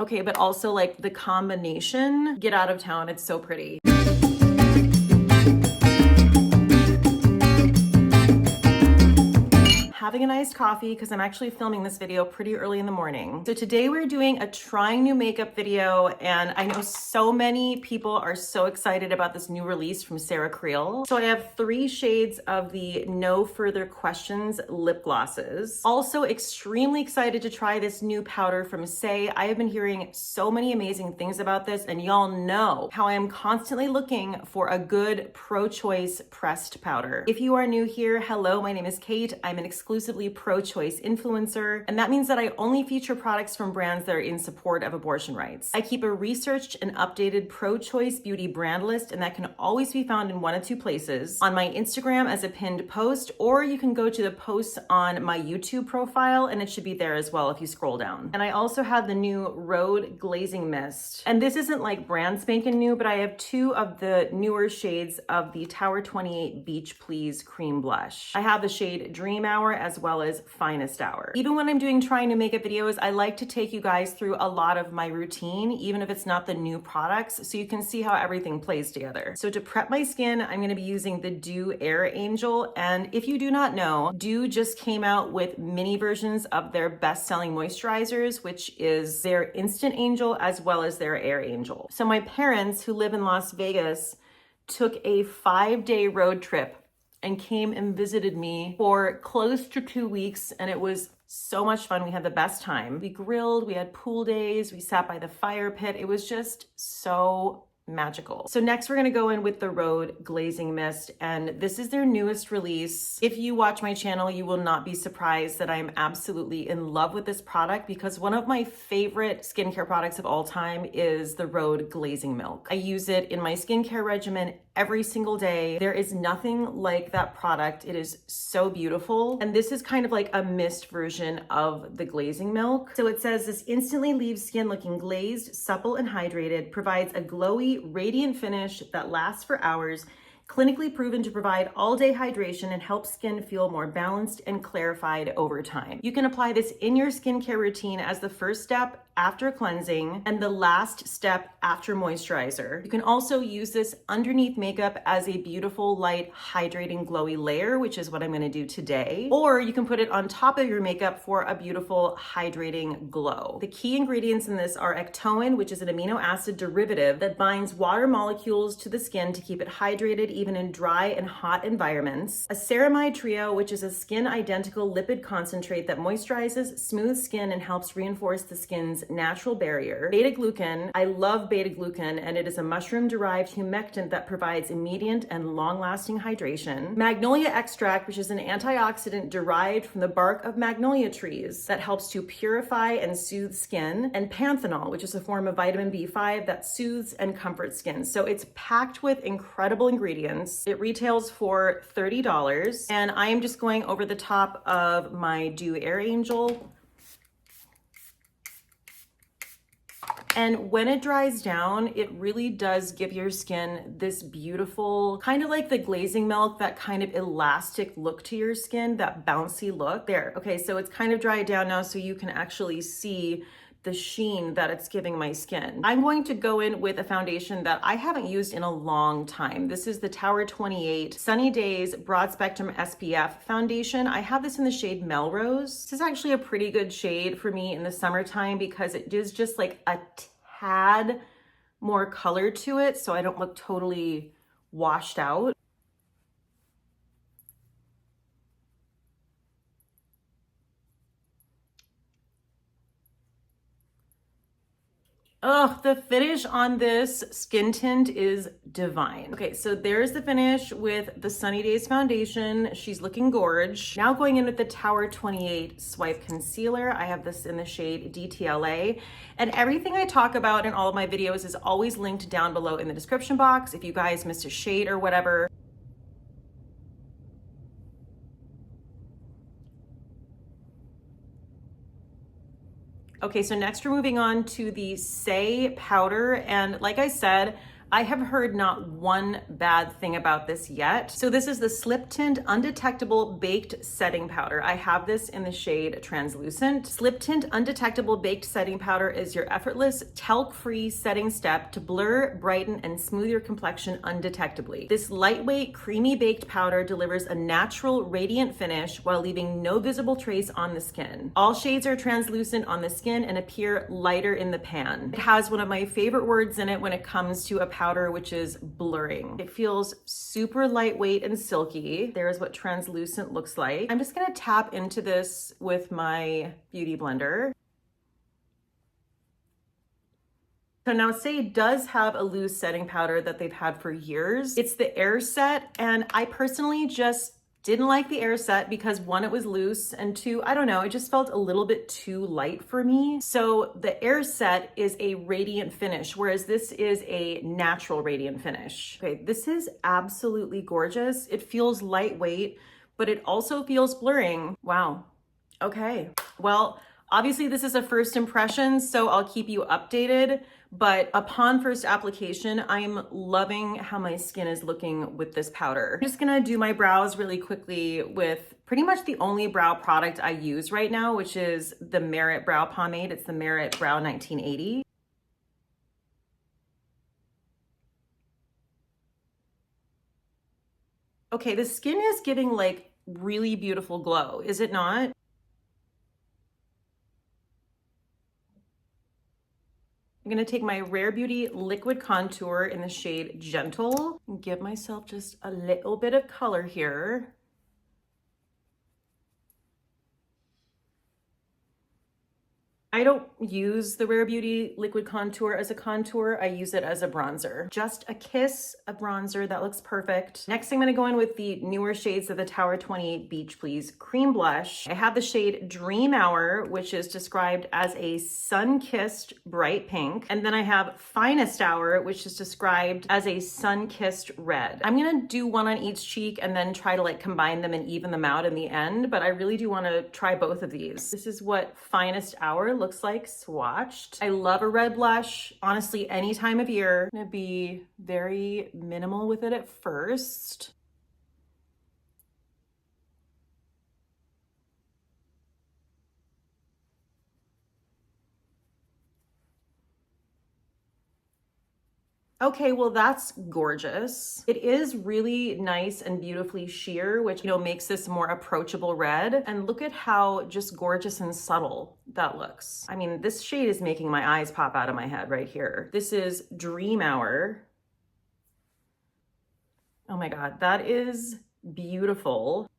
Okay, but also like the combination, get out of town, it's so pretty. Having an iced coffee because I'm actually filming this video pretty early in the morning. So today we're doing a trying new makeup video, and I know so many people are so excited about this new release from Creal. So I have 3 shades of the No Further Questions lip glosses. Also extremely excited to try this new powder from Saie. I have been hearing so many amazing things about this, and y'all know how I am constantly looking for a good pro-choice pressed powder. If you are new here, hello, my name is Cate. I'm an exclusively pro-choice influencer, and that means that I only feature products from brands that are in support of abortion rights. I keep a researched and updated pro-choice beauty brand list, and that can always be found in one of 2 places: on my Instagram as a pinned post, or you can go to the posts on my YouTube profile, and it should be there as well if you scroll down. And I also have the new Rhode glazing mist, and this isn't like brand spanking new, but I have 2 of the newer shades of the Tower 28 Beach Please cream blush. I have the shade Dream Hour as well as Finest Hour. Even when I'm doing trying new makeup videos, I like to take you guys through a lot of my routine, even if it's not the new products, so you can see how everything plays together. So to prep my skin, I'm gonna be using the Dew Air Angel, and if you do not know, Dew just came out with mini versions of their best-selling moisturizers, which is their Instant Angel as well as their Air Angel. So my parents, who live in Las Vegas, took a 5-day road trip and came and visited me for close to 2 weeks, and it was so much fun. We had the best time. We grilled, we had pool days, we sat by the fire pit. It was just so magical. So next we're gonna go in with the Rhode glazing mist, and this is their newest release. If you watch my channel, you will not be surprised that I'm absolutely in love with this product, because one of my favorite skincare products of all time is the Rhode glazing milk. I use it in my skincare regimen every single day. There is nothing like that product. It is so beautiful. And this is kind of like a mist version of the glazing milk. So it says this instantly leaves skin looking glazed, supple, and hydrated, provides a glowy, radiant finish that lasts for hours, clinically proven to provide all-day hydration and help skin feel more balanced and clarified over time. You can apply this in your skincare routine as the first step after cleansing and the last step after moisturizer. You can also use this underneath makeup as a beautiful, light, hydrating, glowy layer, which is what I'm gonna do today. Or you can put it on top of your makeup for a beautiful, hydrating glow. The key ingredients in this are ectoin, which is an amino acid derivative that binds water molecules to the skin to keep it hydrated even in dry and hot environments. A ceramide trio, which is a skin-identical lipid concentrate that moisturizes, smooths skin, and helps reinforce the skin's natural barrier. Beta-glucan, I love beta-glucan, and it is a mushroom-derived humectant that provides immediate and long-lasting hydration. Magnolia extract, which is an antioxidant derived from the bark of magnolia trees that helps to purify and soothe skin. And panthenol, which is a form of vitamin B5 that soothes and comforts skin. So it's packed with incredible ingredients. It retails for $30, and I am just going over the top of my Dew Air Angel. And when it dries down, it really does give your skin this beautiful, kind of like the glazing milk, that kind of elastic look to your skin, that bouncy look. There, okay, so it's kind of dried down now, so you can actually see the sheen that it's giving my skin. I'm going to go in with a foundation that I haven't used in a long time. This is the Tower 28 Sunny Days Broad Spectrum SPF foundation. I have this in the shade Melrose. This is actually a pretty good shade for me in the summertime because it is just like a tad more color to it, so I don't look totally washed out. Oh, the finish on this skin tint is divine. Okay, so there's the finish with the Sunny Days foundation. She's looking gorge. Now going in with the Tower 28 Swipe Concealer. I have this in the shade DTLA. And everything I talk about in all of my videos is always linked down below in the description box if you guys missed a shade or whatever. Okay, so next we're moving on to the Saie powder. And like I said, I have heard not one bad thing about this yet. So this is the Slip Tint Undetectable Baked Setting Powder. I have this in the shade Translucent. Slip Tint Undetectable Baked Setting Powder is your effortless, talc-free setting step to blur, brighten, and smooth your complexion undetectably. This lightweight, creamy baked powder delivers a natural, radiant finish while leaving no visible trace on the skin. All shades are translucent on the skin and appear lighter in the pan. It has one of my favorite words in it when it comes to a powder, which is blurring. It feels super lightweight and silky. There's what translucent looks like. I'm just gonna tap into this with my beauty blender. So now Saie does have a loose setting powder that they've had for years. It's the Air Set, and I personally just didn't like the Air Set because one, it was loose, and two, I don't know, it just felt a little bit too light for me. So the Air Set is a radiant finish, whereas this is a natural radiant finish. Okay, this is absolutely gorgeous. It feels lightweight, but it also feels blurring. Wow. Okay, well, obviously this is a first impression, so I'll keep you updated. But upon first application, I'm loving how my skin is looking with this powder. I'm just gonna do my brows really quickly with pretty much the only brow product I use right now, which is the Merit Brow Pomade. It's the Merit Brow 1980. Okay, the skin is giving like really beautiful glow, is it not? I'm gonna take my Rare Beauty Liquid Contour in the shade Gentle and give myself just a little bit of color here. I don't use the Rare Beauty Liquid Contour as a contour. I use it as a bronzer. Just a kiss of bronzer, that looks perfect. Next, I'm gonna go in with the newer shades of the Tower 28 Beach Please Cream Blush. I have the shade Dream Hour, which is described as a sun-kissed bright pink. And then I have Finest Hour, which is described as a sun-kissed red. I'm gonna do one on each cheek and then try to like combine them and even them out in the end, but I really do wanna try both of these. This is what Finest Hour looks like swatched. I love a red blush, honestly, any time of year. I'm gonna be very minimal with it at first. Okay, well, that's gorgeous. It is really nice and beautifully sheer, which, you know, makes this more approachable red. And look at how just gorgeous and subtle that looks. I mean, this shade is making my eyes pop out of my head right here. This is Dream Hour. Oh my God, that is beautiful.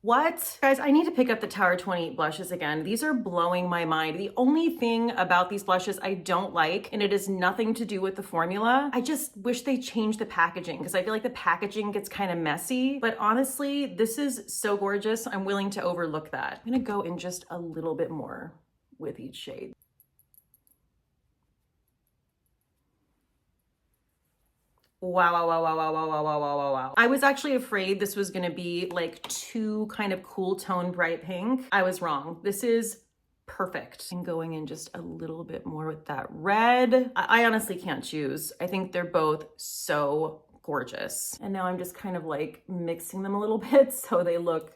What? Guys, I need to pick up the Tower 28 blushes again. These are blowing my mind. The only thing about these blushes I don't like, and it has nothing to do with the formula, I just wish they changed the packaging because I feel like the packaging gets kind of messy. But honestly, this is so gorgeous. I'm willing to overlook that. I'm gonna go in just a little bit more with each shade. Wow, wow, wow, wow, wow, wow, wow, wow, wow, wow. I was actually afraid this was gonna be like too kind of cool tone bright pink. I was wrong. This is perfect. And going in just a little bit more with that red. I honestly can't choose. I think they're both so gorgeous. And now I'm just kind of like mixing them a little bit so they look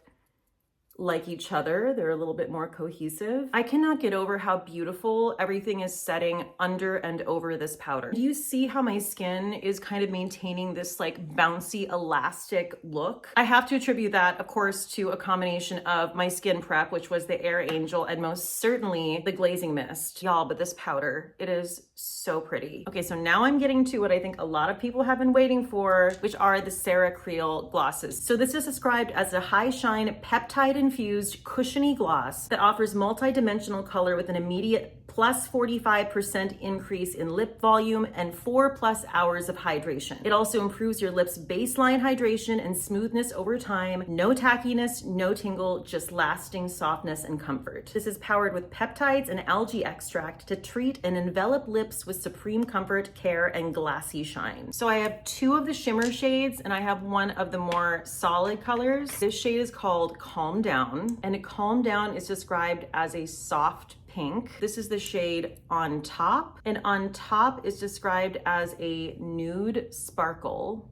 like each other. They're a little bit more cohesive. I cannot get over how beautiful everything is setting under and over this powder. Do you see how my skin is kind of maintaining this like bouncy elastic look? I have to attribute that, of course, to a combination of my skin prep, which was the Air Angel, and most certainly the glazing mist. Y'all, but this powder, it is so pretty. Okay, so now I'm getting to what I think a lot of people have been waiting for, which are the Saie Creal glosses. So this is described as a high shine peptide infused cushiony gloss that offers multi-dimensional color with an immediate plus 45% increase in lip volume, and 4+ hours of hydration. It also improves your lips' baseline hydration and smoothness over time. No tackiness, no tingle, just lasting softness and comfort. This is powered with peptides and algae extract to treat and envelop lips with supreme comfort, care, and glassy shine. So I have 2 of the shimmer shades and I have 1 of the more solid colors. This shade is called Calm Down, and Calm Down is described as a soft pink. This is the shade On Top, and On Top is described as a nude sparkle.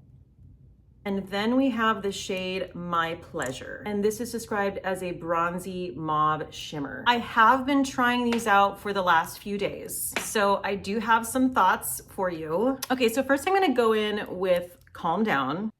And then we have the shade My Pleasure, and this is described as a bronzy mauve shimmer. I have been trying these out for the last few days, so I do have some thoughts for you. Okay, so first I'm gonna go in with Calm Down.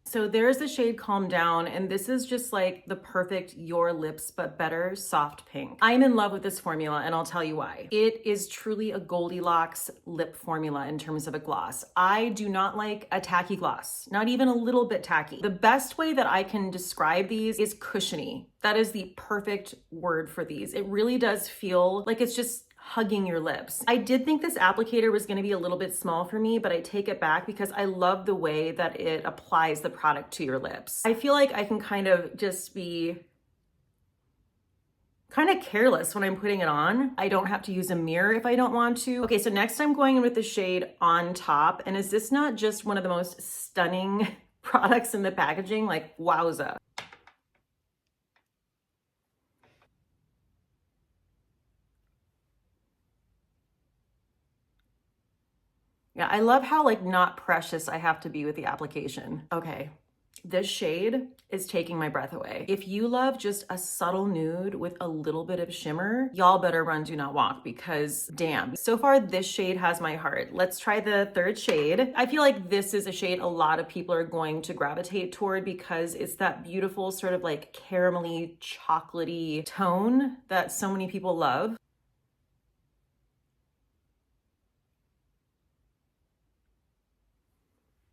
So there's the shade Calm Down, and this is just like the perfect Your Lips But Better soft pink. I'm in love with this formula, and I'll tell you why. It is truly a Goldilocks lip formula in terms of a gloss. I do not like a tacky gloss, not even a little bit tacky. The best way that I can describe these is cushiony. That is the perfect word for these. It really does feel like it's just hugging your lips. I did think this applicator was going to be a little bit small for me, but I take it back because I love the way that it applies the product to your lips. I feel like I can kind of just be kind of careless when I'm putting it on. I don't have to use a mirror if I don't want to. Okay, so next I'm going in with the shade On Top, and is this not just one of the most stunning products in the packaging? Like, wowza. Yeah, I love how like not precious I have to be with the application. Okay, this shade is taking my breath away. If you love just a subtle nude with a little bit of shimmer, y'all better run, do not walk, because damn. So far, this shade has my heart. Let's try the 3rd shade. I feel like this is a shade a lot of people are going to gravitate toward because it's that beautiful sort of like caramelly, chocolatey tone that so many people love.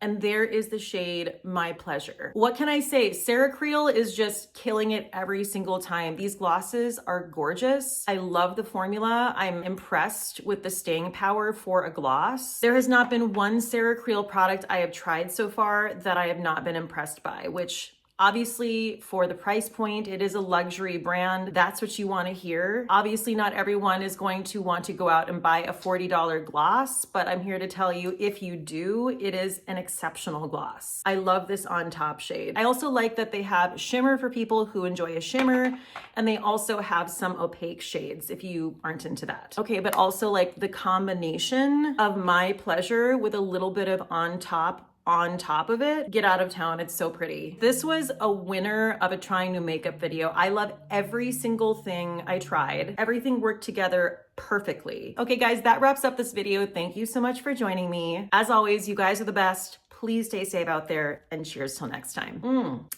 And there is the shade My Pleasure. What can I say? Saie Creal is just killing it every single time. These glosses are gorgeous. I love the formula. I'm impressed with the staying power for a gloss. There has not been one Saie Creal product I have tried so far that I have not been impressed by, which obviously, for the price point, it is a luxury brand. That's what you want to hear. Obviously, not everyone is going to want to go out and buy a $40 gloss, but I'm here to tell you, if you do, it is an exceptional gloss. I love this On Top shade. I also like that they have shimmer for people who enjoy a shimmer, and they also have some opaque shades if you aren't into that. Okay, but also like the combination of My Pleasure with a little bit of On top of it, get out of town. It's so pretty. This was a winner of a trying new makeup video. I love every single thing I tried. Everything worked together perfectly. Okay guys, that wraps up this video. Thank you so much for joining me. As always, you guys are the best. Please stay safe out there, and cheers till next time.